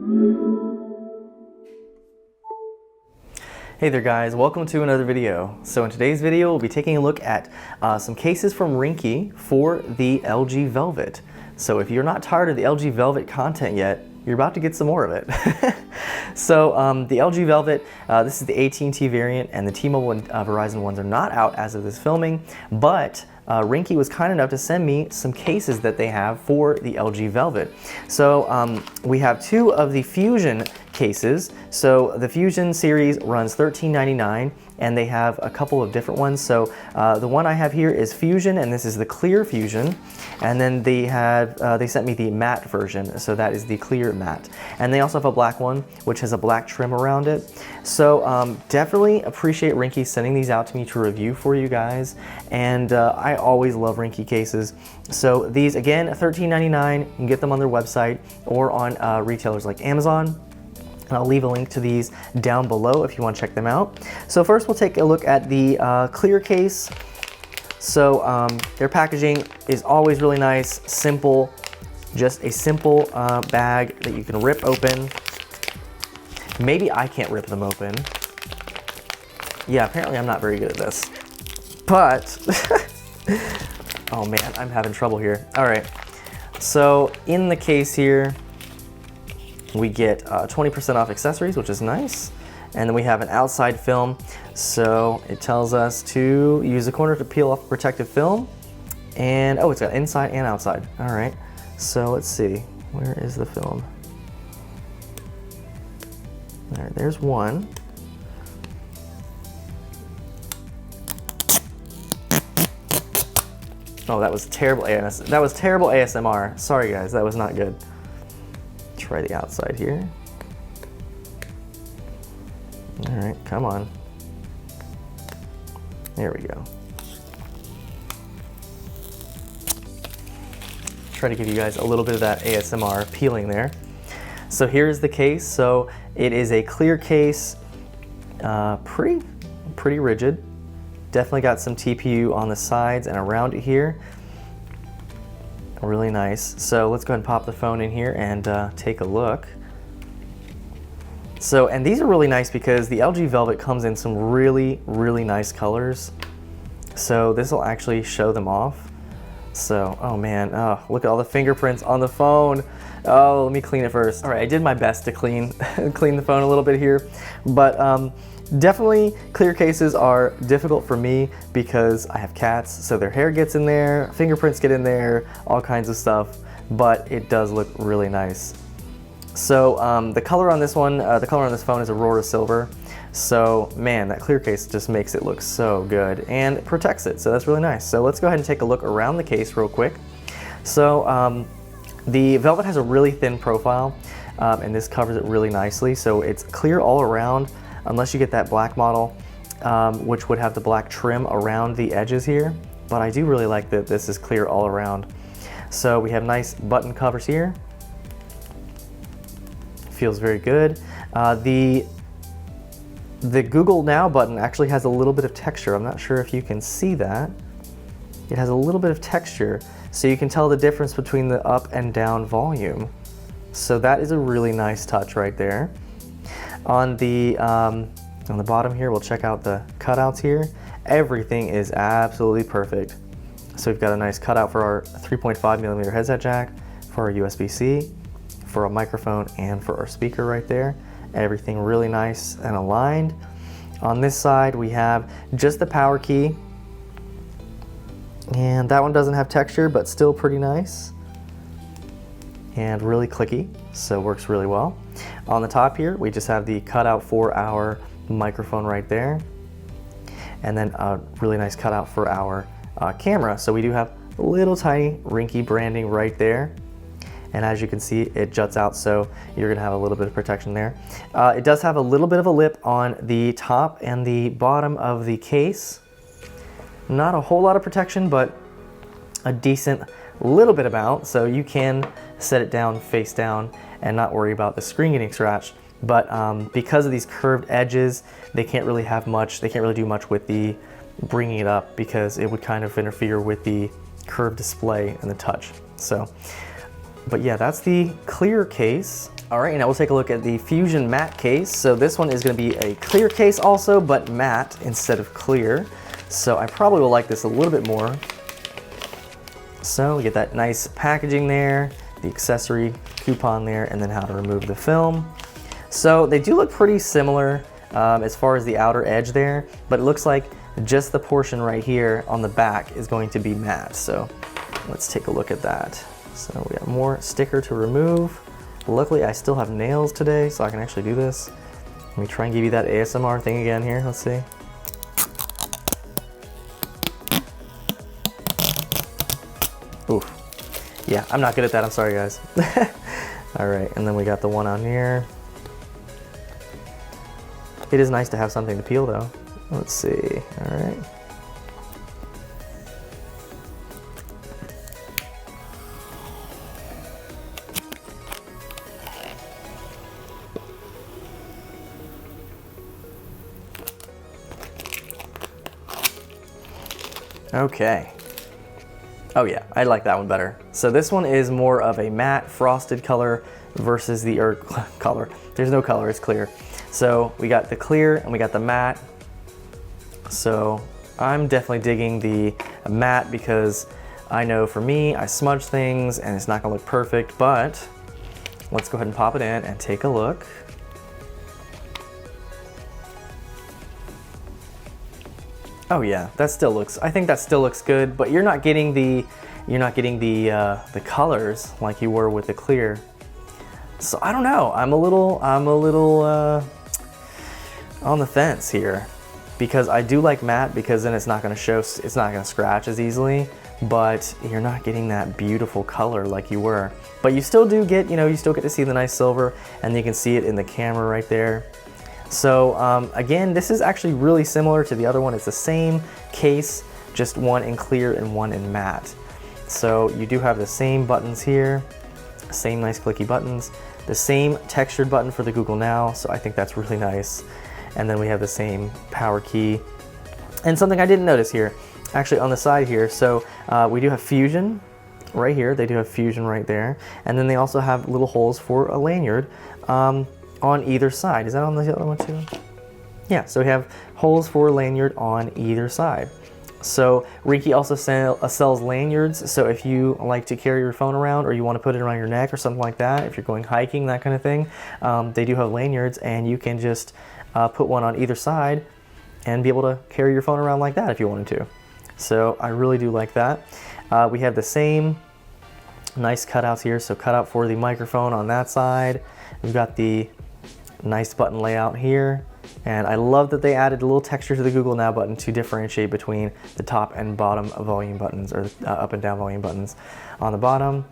Hey there guys, welcome to another video. So in today's video, we'll be taking a look at some cases from Ringke for the LG Velvet. So if you're not tired of the LG Velvet content yet, you're about to get some more of it. So the LG Velvet, this is the AT&T variant, and the T-Mobile and Verizon ones are not out as of this filming, but Ringke was kind enough to send me some cases that they have for the LG Velvet. So we have two of the Fusion cases. So the Fusion series runs $13.99, and they have a couple of different ones. So the one I have here is Fusion, and this is the clear Fusion. And then they sent me the matte version, so that is the clear matte. And they also have a black one, which has a black trim around it. So definitely appreciate Ringke sending these out to me to review for you guys. And I always love Ringke cases. So these, again, $13.99. You can get them on their website or on retailers like Amazon. And I'll leave a link to these down below if you want to check them out. So first we'll take a look at the clear case. So their packaging is always really nice, simple, just a simple bag that you can rip open. Maybe I can't rip them open. Yeah, apparently I'm not very good at this. But, oh man, I'm having trouble here. All right, so in the case here, we get 20% off accessories, which is nice. And then we have an outside film. So it tells us to use the corner to peel off protective film. And, oh, it's got inside and outside. All right, so let's see, where is the film? All right, there's one. Oh, that was terrible That was terrible ASMR. Sorry guys, that was not good. Try the outside here. All right, come on. There we go. Try to give you guys a little bit of that ASMR peeling there. So here's the case. So it is a clear case, pretty rigid. Definitely got some TPU on the sides and around it here. Really nice. So let's go ahead and pop the phone in here and take a look. So, and these are really nice because the LG Velvet comes in some really nice colors. So this will actually show them off. So, oh man, oh, look at all the fingerprints on the phone. Oh, let me clean it first. All right, I did my best to clean the phone a little bit here, but definitely clear cases are difficult for me because I have cats, so their hair gets in there, fingerprints get in there, all kinds of stuff, but it does look really nice. So the color on this one, the color on this phone is Aurora Silver. So man, that clear case just makes it look so good and protects it, so that's really nice. So let's go ahead and take a look around the case real quick. So the Velvet has a really thin profile, and this covers it really nicely. So it's clear all around, unless you get that black model, which would have the black trim around the edges here. But I do really like that this is clear all around. So we have nice button covers here. Feels very good. The Google Now button actually has a little bit of texture. I'm not sure if you can see that. It has a little bit of texture, so you can tell the difference between the up and down volume. So that is a really nice touch right there. On the bottom here, we'll check out the cutouts here. Everything is absolutely perfect. So we've got a nice cutout for our 3.5mm headset jack, for our USB-C, for a microphone, and for our speaker right there. Everything really nice and aligned. On this side, we have just the power key. And that one doesn't have texture, but still pretty nice. And really clicky, so works really well. On the top here, we just have the cutout for our microphone right there. And then a really nice cutout for our camera. So we do have a little tiny Ringke branding right there. And as you can see, it juts out, so you're gonna have a little bit of protection there. It does have a little bit of a lip on the top and the bottom of the case. Not a whole lot of protection, but a decent little bit amount, so you can set it down face down and not worry about the screen getting scratched. But because of these curved edges, they can't really do much with the bringing it up, because it would kind of interfere with the curved display and the touch. So, but yeah, that's the clear case. All right, now we'll take a look at the Fusion matte case. So this one is going to be a clear case also, but matte instead of clear. So I probably will like this a little bit more. So we get that nice packaging there, the accessory coupon there, and then how to remove the film. So they do look pretty similar as far as the outer edge there, but it looks like just the portion right here on the back is going to be matte. So let's take a look at that. So we have more sticker to remove. Luckily, I still have nails today, so I can actually do this. Let me try and give you that ASMR thing again here. Let's see. Oof. Yeah, I'm not good at that. I'm sorry, guys. All right, and then we got the one on here. It is nice to have something to peel, though. Let's see. All right. Okay. Oh yeah, I like that one better. So this one is more of a matte frosted color versus the color. There's no color, it's clear. So we got the clear and we got the matte. So I'm definitely digging the matte because I know for me, I smudge things and it's not gonna look perfect, but let's go ahead and pop it in and take a look. Oh yeah, that still looks, I think that still looks good, but you're not getting the colors like you were with the clear. So I don't know, I'm a little on the fence here because I do like matte because then it's not gonna show, it's not gonna scratch as easily, but you're not getting that beautiful color like you were. But you still do get, you still get to see the nice silver and you can see it in the camera right there. So again, this is actually really similar to the other one. It's the same case, just one in clear and one in matte. So you do have the same buttons here, same nice clicky buttons, the same textured button for the Google Now, so I think that's really nice. And then we have the same power key. And something I didn't notice here, actually on the side here, so we do have Fusion right here, they do have Fusion right there, and then they also have little holes for a lanyard. On either side. Is that on the other one too? Yeah, so we have holes for a lanyard on either side. So Ringke also sells lanyards, so if you like to carry your phone around or you want to put it around your neck or something like that, if you're going hiking, that kind of thing, they do have lanyards and you can just put one on either side and be able to carry your phone around like that if you wanted to. So I really do like that. We have the same nice cutouts here, so cutout for the microphone on that side. We've got the nice button layout here, and I love that they added a little texture to the Google Now button to differentiate between the top and bottom volume buttons, or up and down volume buttons. On the bottom,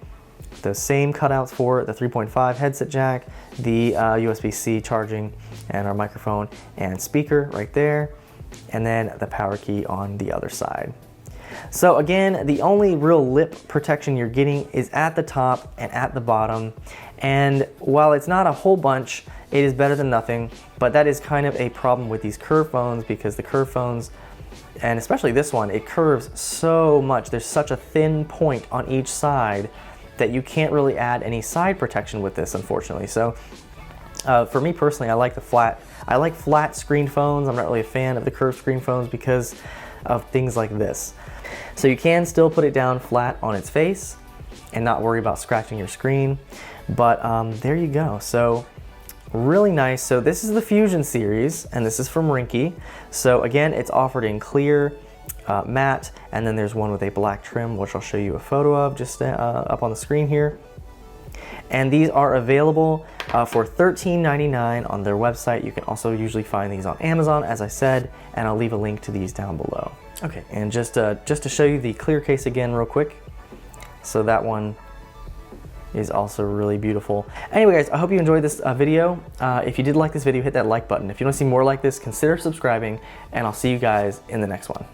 the same cutouts for the 3.5 headset jack, the USB-C charging, and our microphone and speaker right there, and then the power key on the other side. So again, the only real lip protection you're getting is at the top and at the bottom. And while it's not a whole bunch, it is better than nothing, but that is kind of a problem with these curved phones because the curved phones, and especially this one, it curves so much. There's such a thin point on each side that you can't really add any side protection with this, unfortunately. So for me personally, I like flat screen phones. I'm not really a fan of the curved screen phones because of things like this. So you can still put it down flat on its face and not worry about scratching your screen. But there you go. So really nice. So this is the Fusion series and this is from Ringke. So again, it's offered in clear, matte, and then there's one with a black trim, which I'll show you a photo of just up on the screen here. And these are available for $13.99 on their website. You can also usually find these on Amazon, as I said, and I'll leave a link to these down below. Okay, and just to show you the clear case again real quick. So that one is also really beautiful. Anyway guys, I hope you enjoyed this video. If you did like this video, hit that like button. If you want to see more like this, consider subscribing, and I'll see you guys in the next one.